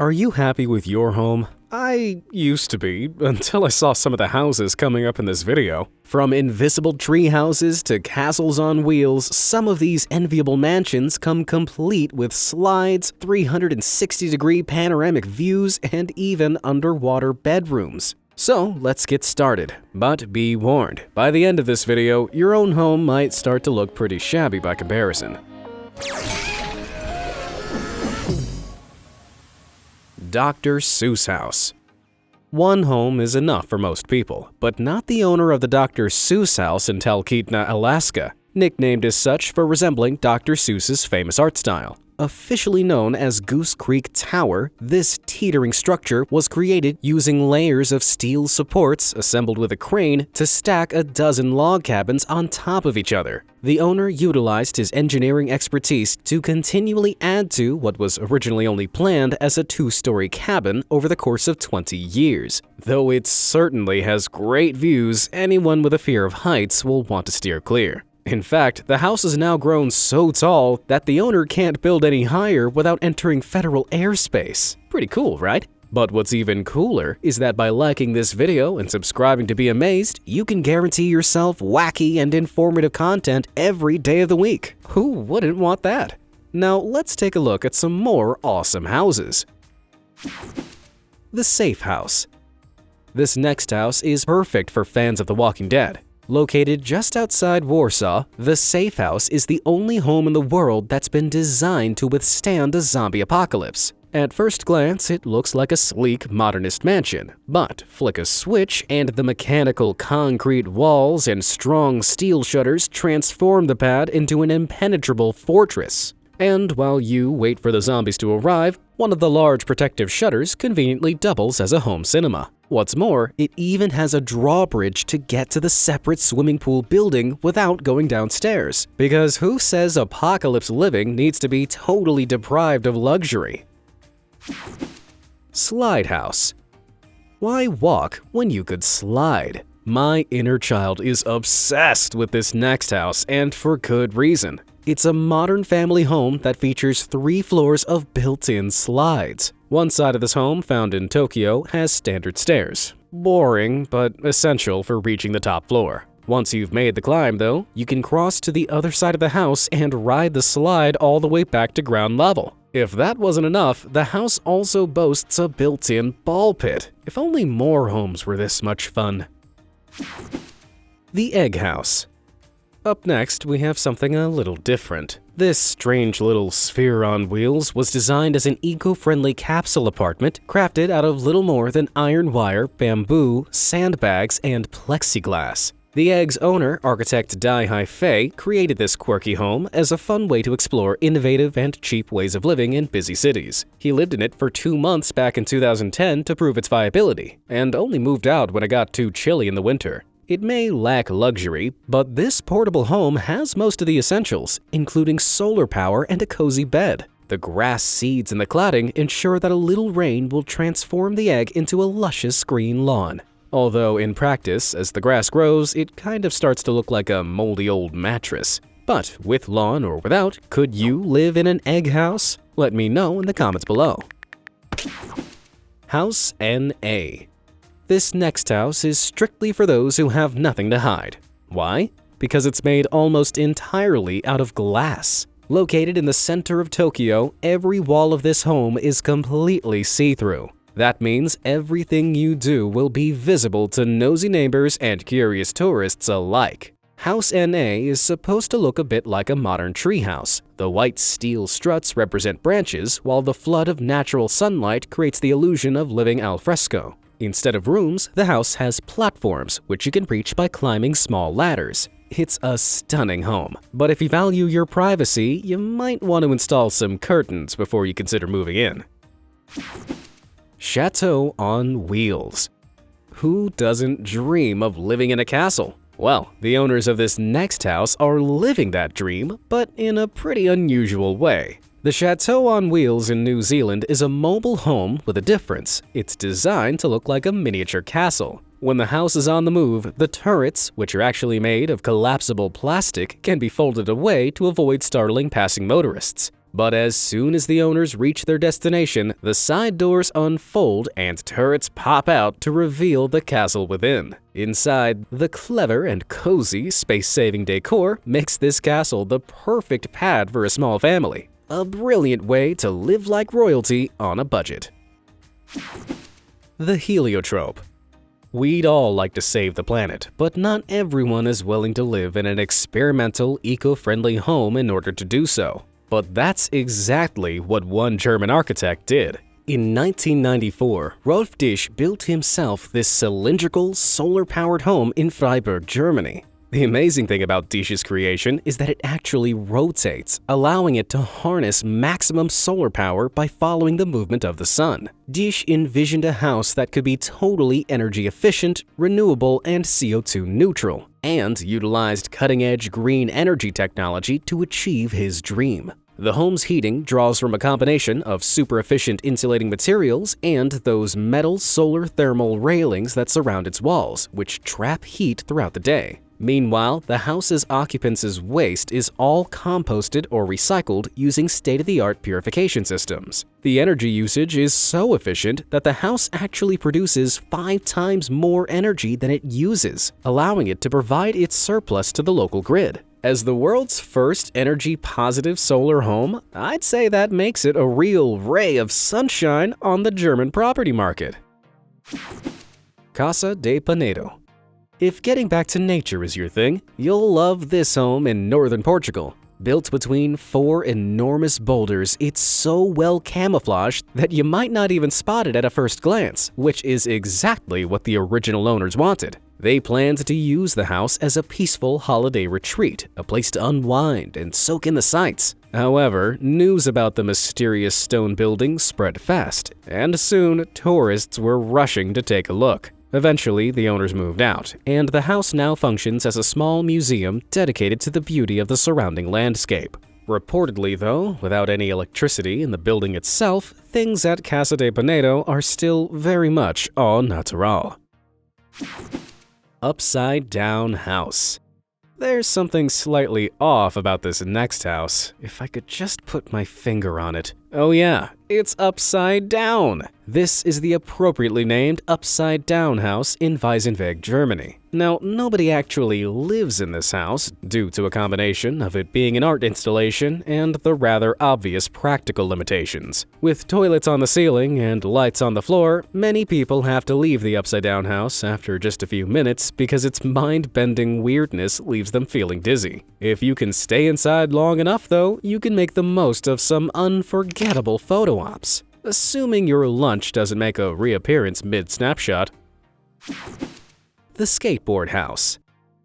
Are you happy with your home? I used to be, until I saw some of the houses coming up in this video. From invisible tree houses to castles on wheels, some of these enviable mansions come complete with slides, 360-degree panoramic views, and even underwater bedrooms. So let's get started. But be warned, by the end of this video, your own home might start to look pretty shabby by comparison. Dr. Seuss House. One home is enough for most people, but not the owner of the Dr. Seuss House in Talkeetna, Alaska, nicknamed as such for resembling Dr. Seuss's famous art style. Officially known as Goose Creek Tower, this teetering structure was created using layers of steel supports assembled with a crane to stack a dozen log cabins on top of each other. The owner utilized his engineering expertise to continually add to what was originally only planned as a two-story cabin over the course of 20 years. Though it certainly has great views, anyone with a fear of heights will want to steer clear. In fact, the house has now grown so tall that the owner can't build any higher without entering federal airspace. Pretty cool, right? But what's even cooler is that by liking this video and subscribing to be amazed, you can guarantee yourself wacky and informative content every day of the week. Who wouldn't want that? Now let's take a look at some more awesome houses. The Safe House. This next house is perfect for fans of The Walking Dead. Located just outside Warsaw, the Safe House is the only home in the world that's been designed to withstand a zombie apocalypse. At first glance, it looks like a sleek, modernist mansion, but flick a switch and the mechanical concrete walls and strong steel shutters transform the pad into an impenetrable fortress. And while you wait for the zombies to arrive, one of the large protective shutters conveniently doubles as a home cinema. What's more, it even has a drawbridge to get to the separate swimming pool building without going downstairs. Because who says apocalypse living needs to be totally deprived of luxury? Slide House. Why walk when you could slide? My inner child is obsessed with this next house, and for good reason. It's a modern family home that features 3 floors of built-in slides. One side of this home, found in Tokyo, has standard stairs. Boring, but essential for reaching the top floor. Once you've made the climb, though, you can cross to the other side of the house and ride the slide all the way back to ground level. If that wasn't enough, the house also boasts a built-in ball pit. If only more homes were this much fun. The Egg House. Up next, we have something a little different. This strange little sphere on wheels was designed as an eco-friendly capsule apartment crafted out of little more than iron wire, bamboo, sandbags, and plexiglass. The Egg's owner, architect Dai Hai-Fei, created this quirky home as a fun way to explore innovative and cheap ways of living in busy cities. He lived in it for 2 months back in 2010 to prove its viability, and only moved out when it got too chilly in the winter. It may lack luxury, but this portable home has most of the essentials, including solar power and a cozy bed. The grass seeds in the cladding ensure that a little rain will transform the egg into a luscious green lawn. Although in practice, as the grass grows, it kind of starts to look like a moldy old mattress. But with lawn or without, could you live in an egg house? Let me know in the comments below. House NA. This next house is strictly for those who have nothing to hide. Why? Because it's made almost entirely out of glass. Located in the center of Tokyo, every wall of this home is completely see-through. That means everything you do will be visible to nosy neighbors and curious tourists alike. House NA is supposed to look a bit like a modern treehouse. The white steel struts represent branches, while the flood of natural sunlight creates the illusion of living al fresco. Instead of rooms, the house has platforms, which you can reach by climbing small ladders. It's a stunning home, but if you value your privacy, you might want to install some curtains before you consider moving in. Chateau on wheels. Who doesn't dream of living in a castle? Well, the owners of this next house are living that dream, but in a pretty unusual way. The Chateau on Wheels in New Zealand is a mobile home with a difference. It's designed to look like a miniature castle. When the house is on the move, the turrets, which are actually made of collapsible plastic, can be folded away to avoid startling passing motorists. But as soon as the owners reach their destination, the side doors unfold and turrets pop out to reveal the castle within. Inside, the clever and cozy space-saving decor makes this castle the perfect pad for a small family. A brilliant way to live like royalty on a budget. The heliotrope. We'd all like to save the planet, but not everyone is willing to live in an experimental, eco-friendly home in order to do so. But that's exactly what one German architect did. In 1994, Rolf Disch built himself this cylindrical, solar-powered home in Freiburg, Germany. The amazing thing about Disch's creation is that it actually rotates, allowing it to harness maximum solar power by following the movement of the sun. Disch envisioned a house that could be totally energy efficient, renewable, and CO2 neutral, and utilized cutting-edge green energy technology to achieve his dream. The home's heating draws from a combination of super-efficient insulating materials and those metal solar thermal railings that surround its walls, which trap heat throughout the day. Meanwhile, the house's occupants' waste is all composted or recycled using state-of-the-art purification systems. The energy usage is so efficient that the house actually produces 5 times more energy than it uses, allowing it to provide its surplus to the local grid. As the world's first energy-positive solar home, I'd say that makes it a real ray of sunshine on the German property market. Casa de PENEDO. If getting back to nature is your thing, you'll love this home in northern Portugal. Built between 4 enormous boulders, it's so well camouflaged that you might not even spot it at a first glance, which is exactly what the original owners wanted. They planned to use the house as a peaceful holiday retreat, a place to unwind and soak in the sights. However, news about the mysterious stone building spread fast, and soon tourists were rushing to take a look. Eventually, the owners moved out, and the house now functions as a small museum dedicated to the beauty of the surrounding landscape. Reportedly, though, without any electricity in the building itself, things at Casa de PENEDO are still very much au naturel. Upside-down house. There's something slightly off about this next house, if I could just put my finger on it. Oh yeah, it's upside down! This is the appropriately named Upside Down House in Weisenweg, Germany. Now, nobody actually lives in this house, due to a combination of it being an art installation and the rather obvious practical limitations. With toilets on the ceiling and lights on the floor, many people have to leave the Upside Down House after just a few minutes because its mind-bending weirdness leaves them feeling dizzy. If you can stay inside long enough, though, you can make the most of some unforgettable photo ops. Assuming your lunch doesn't make a reappearance mid-snapshot. The skateboard house.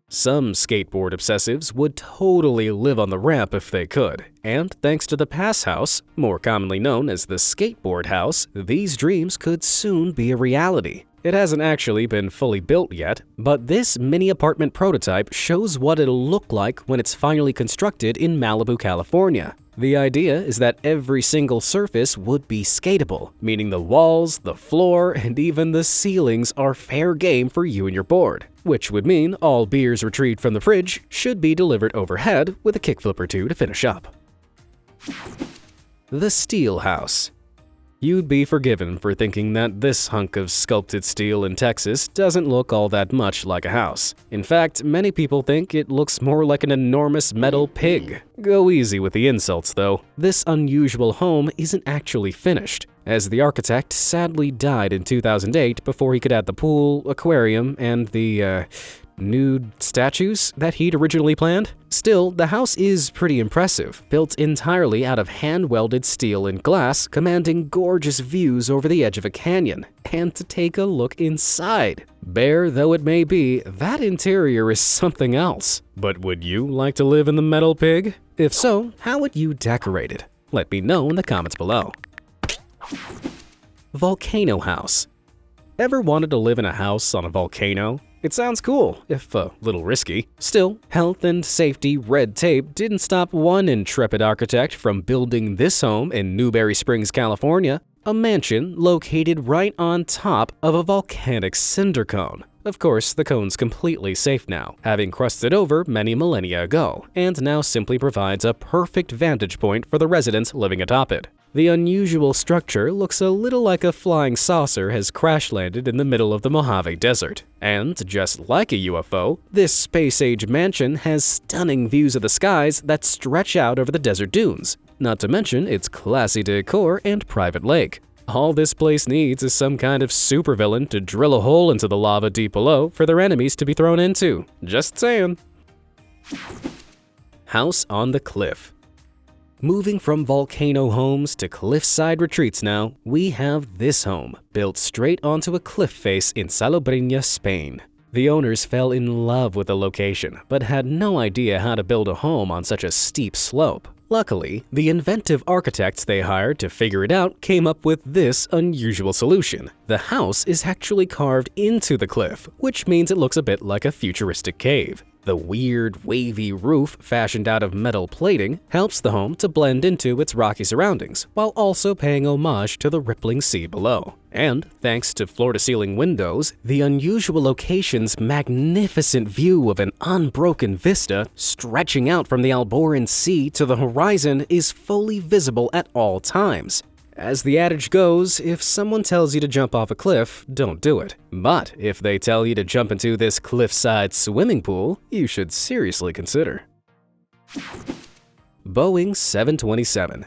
Some skateboard obsessives would totally live on the ramp if they could, and thanks to the Pass House, more commonly known as the skateboard house, these dreams could soon be a reality. It hasn't actually been fully built yet, but this mini apartment prototype shows what it'll look like when it's finally constructed in Malibu, California. The idea is that every single surface would be skatable, meaning the walls, the floor, and even the ceilings are fair game for you and your board, which would mean all beers retrieved from the fridge should be delivered overhead with a kickflip or two to finish up. The Steel House. You'd be forgiven for thinking that this hunk of sculpted steel in Texas doesn't look all that much like a house. In fact, many people think it looks more like an enormous metal pig. Go easy with the insults, though. This unusual home isn't actually finished, as the architect sadly died in 2008 before he could add the pool, aquarium, and the, nude statues that he'd originally planned. Still, the house is pretty impressive, built entirely out of hand-welded steel and glass, commanding gorgeous views over the edge of a canyon. And to take a look inside. Bare though it may be, that interior is something else. But would you like to live in the metal pig? If so, how would you decorate it? Let me know in the comments below. Volcano house. Ever wanted to live in a house on a volcano? It sounds cool, if a little risky. Still, health and safety red tape didn't stop one intrepid architect from building this home in Newberry Springs, California, a mansion located right on top of a volcanic cinder cone. Of course, the cone's completely safe now, having crusted over many millennia ago, and now simply provides a perfect vantage point for the residents living atop it. The unusual structure looks a little like a flying saucer has crash-landed in the middle of the Mojave Desert. And just like a UFO, this space-age mansion has stunning views of the skies that stretch out over the desert dunes, not to mention its classy decor and private lake. All this place needs is some kind of supervillain to drill a hole into the lava deep below for their enemies to be thrown into. Just saying. House on the Cliff. Moving from volcano homes to cliffside retreats now, we have this home, built straight onto a cliff face in Salobreña, Spain. The owners fell in love with the location, but had no idea how to build a home on such a steep slope. Luckily, the inventive architects they hired to figure it out came up with this unusual solution. The house is actually carved into the cliff, which means it looks a bit like a futuristic cave. The weird, wavy roof fashioned out of metal plating helps the home to blend into its rocky surroundings, while also paying homage to the rippling sea below. And thanks to floor-to-ceiling windows, the unusual location's magnificent view of an unbroken vista stretching out from the Alboran Sea to the horizon is fully visible at all times. As the adage goes, if someone tells you to jump off a cliff, don't do it. But if they tell you to jump into this cliffside swimming pool, you should seriously consider. Boeing 727.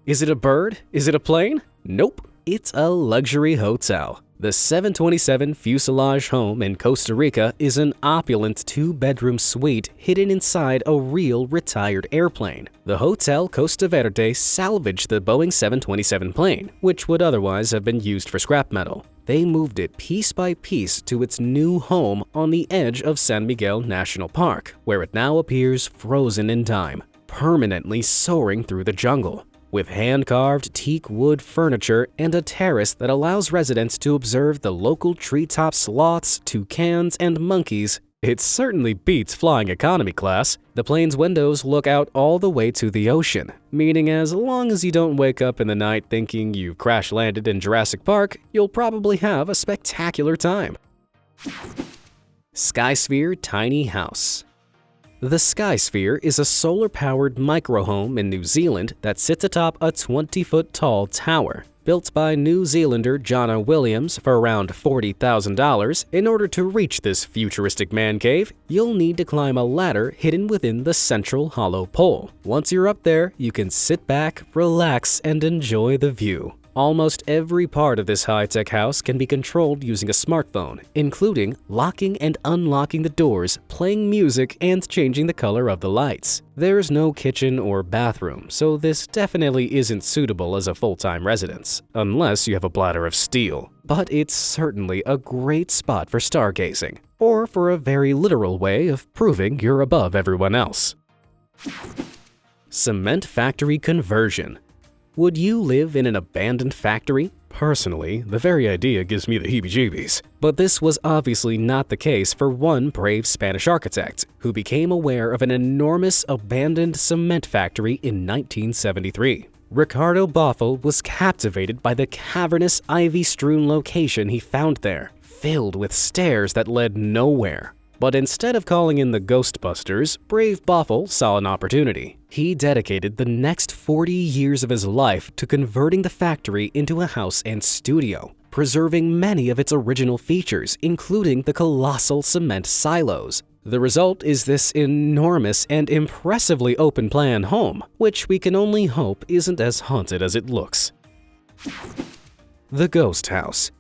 Is it a bird? Is it a plane? Nope, it's a luxury hotel. The 727 fuselage home in Costa Rica is an opulent 2-bedroom suite hidden inside a real retired airplane. The Hotel Costa Verde salvaged the Boeing 727 plane, which would otherwise have been used for scrap metal. They moved it piece by piece to its new home on the edge of San Miguel National Park, where it now appears frozen in time, permanently soaring through the jungle. With hand-carved teak wood furniture and a terrace that allows residents to observe the local treetop sloths, toucans, and monkeys, it certainly beats flying economy class. The plane's windows look out all the way to the ocean, meaning as long as you don't wake up in the night thinking you've crash-landed in Jurassic Park, you'll probably have a spectacular time. SKYSPHERE Tiny House. The SKYSPHERE is a solar-powered micro-home in New Zealand that sits atop a 20-foot-tall tower. Built by New Zealander Jono Williams for around $40,000, in order to reach this futuristic man cave, you'll need to climb a ladder hidden within the central hollow pole. Once you're up there, you can sit back, relax, and enjoy the view. Almost every part of this high-tech house can be controlled using a smartphone, including locking and unlocking the doors, playing music, and changing the color of the lights. There's no kitchen or bathroom, so this definitely isn't suitable as a full-time residence, unless you have a bladder of steel. But it's certainly a great spot for stargazing, or for a very literal way of proving you're above everyone else. Cement factory conversion. Would you live in an abandoned factory? Personally, the very idea gives me the heebie-jeebies. But this was obviously not the case for one brave Spanish architect, who became aware of an enormous abandoned cement factory in 1973. Ricardo Bofill was captivated by the cavernous, ivy-strewn location he found there, filled with stairs that led nowhere. But instead of calling in the Ghostbusters, brave Bofill saw an opportunity. He dedicated the next 40 years of his life to converting the factory into a house and studio, preserving many of its original features, including the colossal cement silos. The result is this enormous and impressively open-plan home, which we can only hope isn't as haunted as it looks. The Ghost House.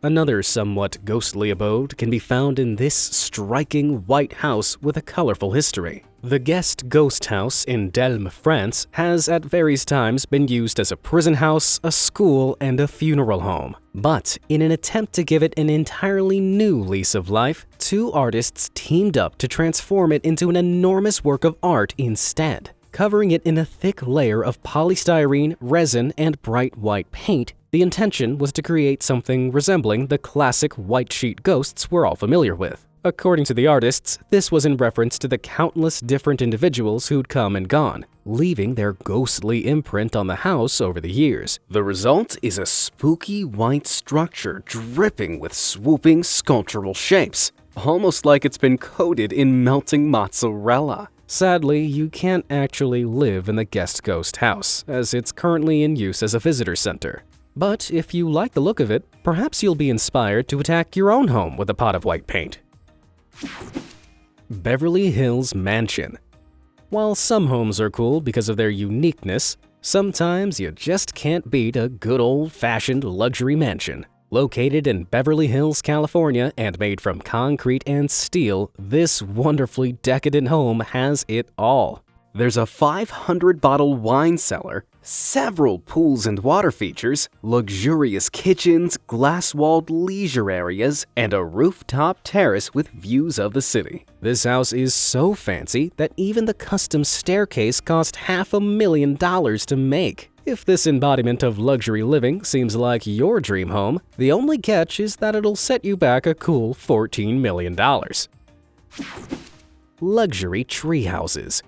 Another somewhat ghostly abode can be found in this striking white house with a colorful history. The Guest Ghost House in Delme, France, has at various times been used as a prison house, a school, and a funeral home. But in an attempt to give it an entirely new lease of life, two artists teamed up to transform it into an enormous work of art instead. Covering it in a thick layer of polystyrene, resin, and bright white paint, the intention was to create something resembling the classic white sheet ghosts we're all familiar with. According to the artists, this was in reference to the countless different individuals who'd come and gone, leaving their ghostly imprint on the house over the years. The result is a spooky white structure dripping with swooping sculptural shapes, almost like it's been coated in melting mozzarella. Sadly, you can't actually live in the guest ghost house, as it's currently in use as a visitor center. But if you like the look of it, perhaps you'll be inspired to attack your own home with a pot of white paint. Beverly Hills Mansion. While some homes are cool because of their uniqueness, sometimes you just can't beat a good old-fashioned luxury mansion. Located in Beverly Hills, California, and made from concrete and steel, this wonderfully decadent home has it all. There's a 500-bottle wine cellar, several pools and water features, luxurious kitchens, glass-walled leisure areas, and a rooftop terrace with views of the city. This house is so fancy that even the custom staircase cost $500,000 to make. If this embodiment of luxury living seems like your dream home, the only catch is that it'll set you back a cool $14 million. Luxury tree houses.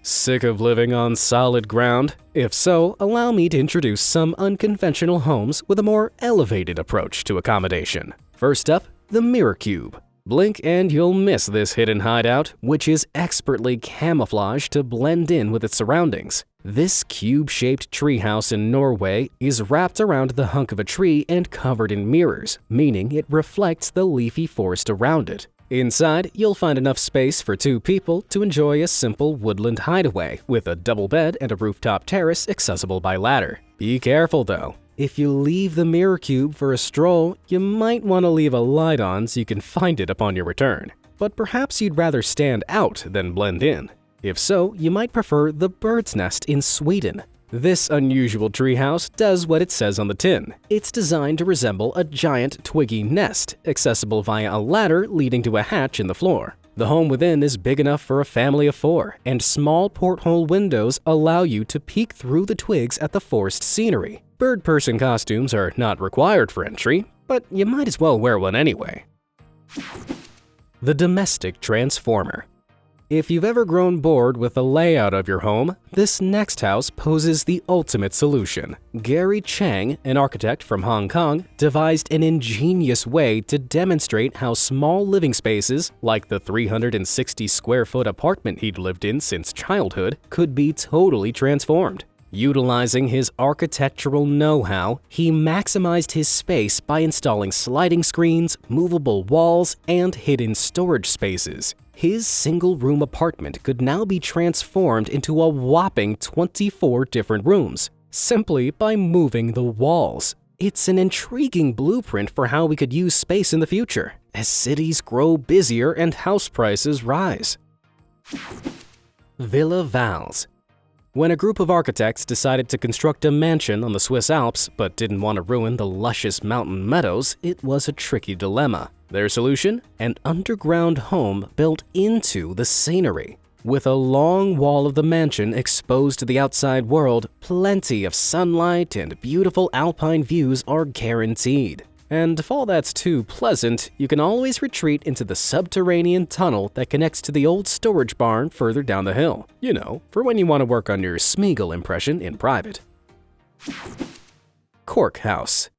Sick of living on solid ground? If so, allow me to introduce some unconventional homes with a more elevated approach to accommodation. First up, the Mirror Cube. Blink and you'll miss this hidden hideout, which is expertly camouflaged to blend in with its surroundings. This cube-shaped treehouse in Norway is wrapped around the hunk of a tree and covered in mirrors, meaning it reflects the leafy forest around it. Inside, you'll find enough space for 2 people to enjoy a simple woodland hideaway with a double bed and a rooftop terrace accessible by ladder. Be careful though. If you leave the Mirror Cube for a stroll, you might want to leave a light on so you can find it upon your return. But perhaps you'd rather stand out than blend in. If so, you might prefer the Bird's Nest in Sweden. This unusual treehouse does what it says on the tin. It's designed to resemble a giant twiggy nest, accessible via a ladder leading to a hatch in the floor. The home within is big enough for a family of 4, and small porthole windows allow you to peek through the twigs at the forest scenery. Bird person costumes are not required for entry, but you might as well wear one anyway. The Domestic Transformer. If you've ever grown bored with the layout of your home, this next house poses the ultimate solution. Gary Chang, an architect from Hong Kong, devised an ingenious way to demonstrate how small living spaces, like the 360-square-foot apartment he'd lived in since childhood, could be totally transformed. Utilizing his architectural know-how, he maximized his space by installing sliding screens, movable walls, and hidden storage spaces. His single-room apartment could now be transformed into a whopping 24 different rooms, simply by moving the walls. It's an intriguing blueprint for how we could use space in the future, as cities grow busier and house prices rise. Villa VALS. When a group of architects decided to construct a mansion on the Swiss Alps but didn't want to ruin the luscious mountain meadows, it was a tricky dilemma. Their solution? An underground home built into the scenery. With a long wall of the mansion exposed to the outside world, plenty of sunlight and beautiful alpine views are guaranteed. And if all that's too pleasant, you can always retreat into the subterranean tunnel that connects to the old storage barn further down the hill. You know, for when you want to work on your Smeagol impression in private. CORK House.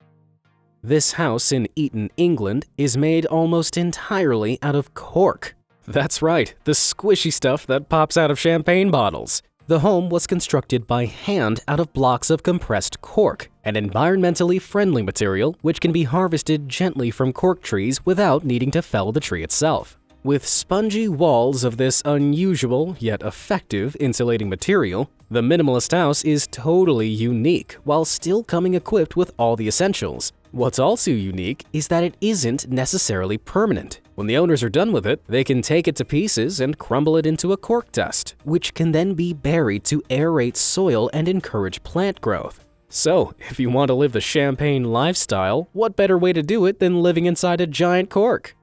This house in Eton, England, is made almost entirely out of cork. That's right, the squishy stuff that pops out of champagne bottles. The home was constructed by hand out of blocks of compressed cork, an environmentally friendly material which can be harvested gently from cork trees without needing to fell the tree itself. With spongy walls of this unusual yet effective insulating material, the minimalist house is totally unique while still coming equipped with all the essentials. What's also unique is that it isn't necessarily permanent. When the owners are done with it, they can take it to pieces and crumble it into a cork dust, which can then be buried to aerate soil and encourage plant growth. So, if you want to live the champagne lifestyle, what better way to do it than living inside a giant cork?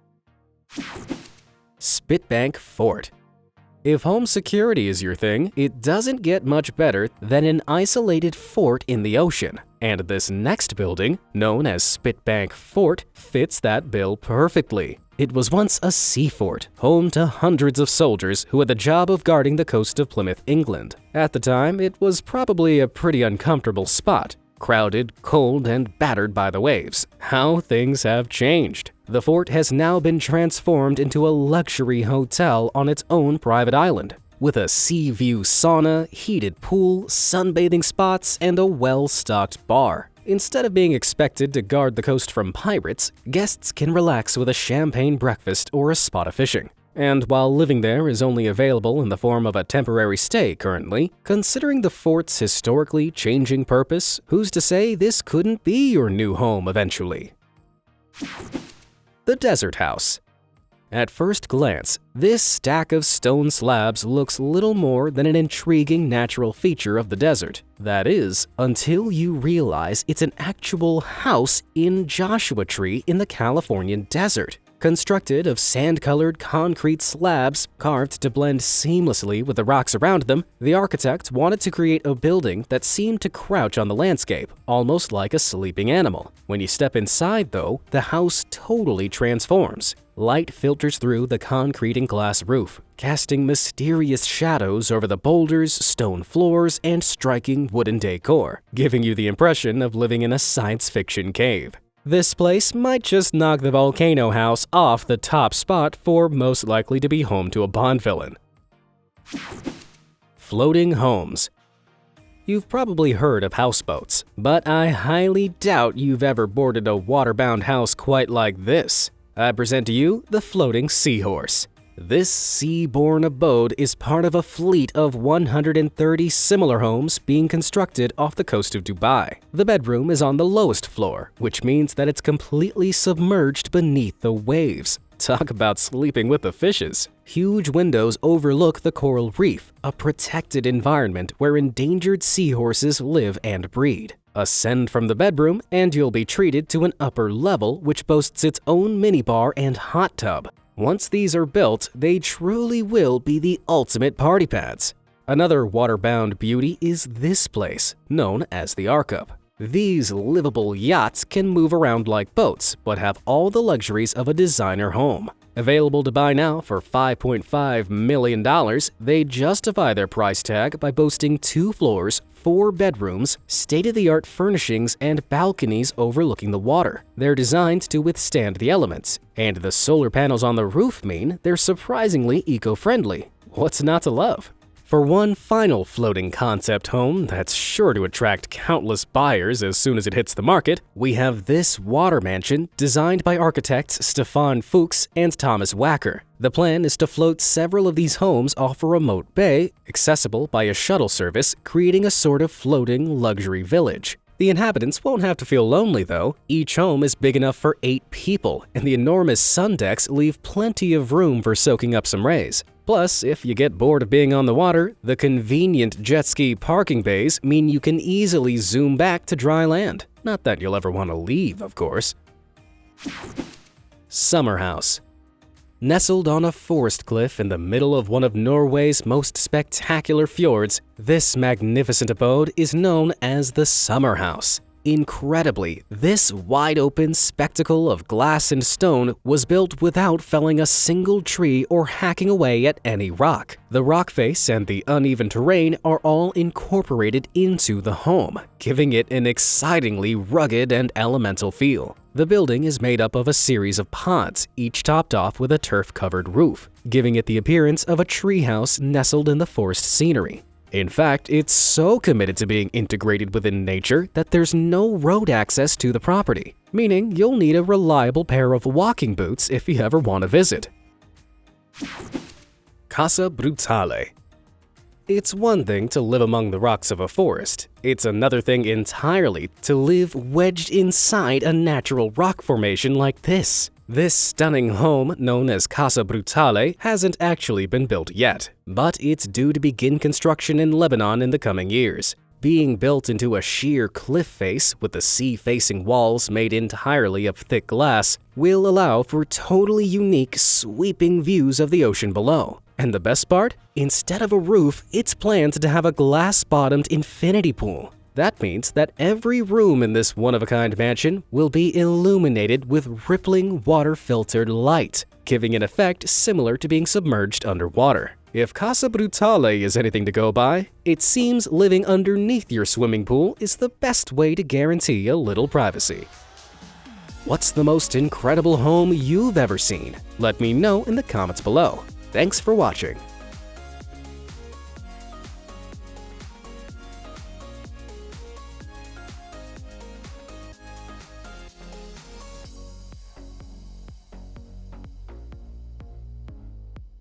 SPITBANK Fort. If home security is your thing, it doesn't get much better than an isolated fort in the ocean. And this next building, known as SPITBANK Fort, fits that bill perfectly. It was once a sea fort, home to hundreds of soldiers who had the job of guarding the coast of Plymouth, England. At the time, it was probably a pretty uncomfortable spot. Crowded, cold, and battered by the waves. How things have changed. The fort has now been transformed into a luxury hotel on its own private island, with a sea view sauna, heated pool, sunbathing spots, and a well-stocked bar. Instead of being expected to guard the coast from pirates, guests can relax with a champagne breakfast or a spot of fishing. And while living there is only available in the form of a temporary stay currently, considering the fort's historically changing purpose, who's to say this couldn't be your new home eventually? The Desert House. At first glance, this stack of stone slabs looks little more than an intriguing natural feature of the desert. That is, until you realize it's an actual house in Joshua Tree in the Californian desert. Constructed of sand-colored concrete slabs carved to blend seamlessly with the rocks around them, the architect wanted to create a building that seemed to crouch on the landscape, almost like a sleeping animal. When you step inside, though, the house totally transforms. Light filters through the concrete and glass roof, casting mysterious shadows over the boulders, stone floors, and striking wooden decor, giving you the impression of living in a science fiction cave. This place might just knock the Volcano house off the top spot for most likely to be home to a Bond villain. Floating homes. You've probably heard of houseboats, but I highly doubt you've ever boarded a waterbound house quite like this. I present to you the Floating Seahorse. This sea-borne abode is part of a fleet of 130 similar homes being constructed off the coast of Dubai. The bedroom is on the lowest floor, which means that it's completely submerged beneath the waves. Talk about sleeping with the fishes. Huge windows overlook the coral reef, a protected environment where endangered seahorses live and breed. Ascend from the bedroom and you'll be treated to an upper level which boasts its own minibar and hot tub. Once these are built, they truly will be the ultimate party pads. Another waterbound beauty is this place, known as the Arkup. These livable yachts can move around like boats, but have all the luxuries of a designer home. Available to buy now for $5.5 million, they justify their price tag by boasting 2 floors, 4 bedrooms, state-of-the-art furnishings, and balconies overlooking the water. They're designed to withstand the elements, and the solar panels on the roof mean they're surprisingly eco-friendly. What's not to love? For one final floating concept home that's sure to attract countless buyers as soon as it hits the market, we have this water mansion designed by architects Stefan Fuchs and Thomas Wacker. The plan is to float several of these homes off a remote bay, accessible by a shuttle service, creating a sort of floating luxury village. The inhabitants won't have to feel lonely though. Each home is big enough for 8 people, and the enormous sun decks leave plenty of room for soaking up some rays. Plus, if you get bored of being on the water, the convenient jet ski parking bays mean you can easily zoom back to dry land. Not that you'll ever want to leave, of course. Summer House. Nestled on a forest cliff in the middle of one of Norway's most spectacular fjords, this magnificent abode is known as the Summer House. Incredibly, this wide-open spectacle of glass and stone was built without felling a single tree or hacking away at any rock. The rock face and the uneven terrain are all incorporated into the home, giving it an excitingly rugged and elemental feel. The building is made up of a series of pods, each topped off with a turf-covered roof, giving it the appearance of a treehouse nestled in the forest scenery. In fact, it's so committed to being integrated within nature that there's no road access to the property, meaning you'll need a reliable pair of walking boots if you ever want to visit. Casa Brutale. It's one thing to live among the rocks of a forest. It's another thing entirely to live wedged inside a natural rock formation like this. This stunning home, known as Casa Brutale, hasn't actually been built yet, but it's due to begin construction in Lebanon in the coming years. Being built into a sheer cliff face with the sea-facing walls made entirely of thick glass will allow for totally unique, sweeping views of the ocean below. And the best part? Instead of a roof, it's planned to have a glass-bottomed infinity pool. That means that every room in this one-of-a-kind mansion will be illuminated with rippling water-filtered light, giving an effect similar to being submerged underwater. If Casa Brutale is anything to go by, it seems living underneath your swimming pool is the best way to guarantee a little privacy. What's the most incredible home you've ever seen? Let me know in the comments below. Thanks for watching.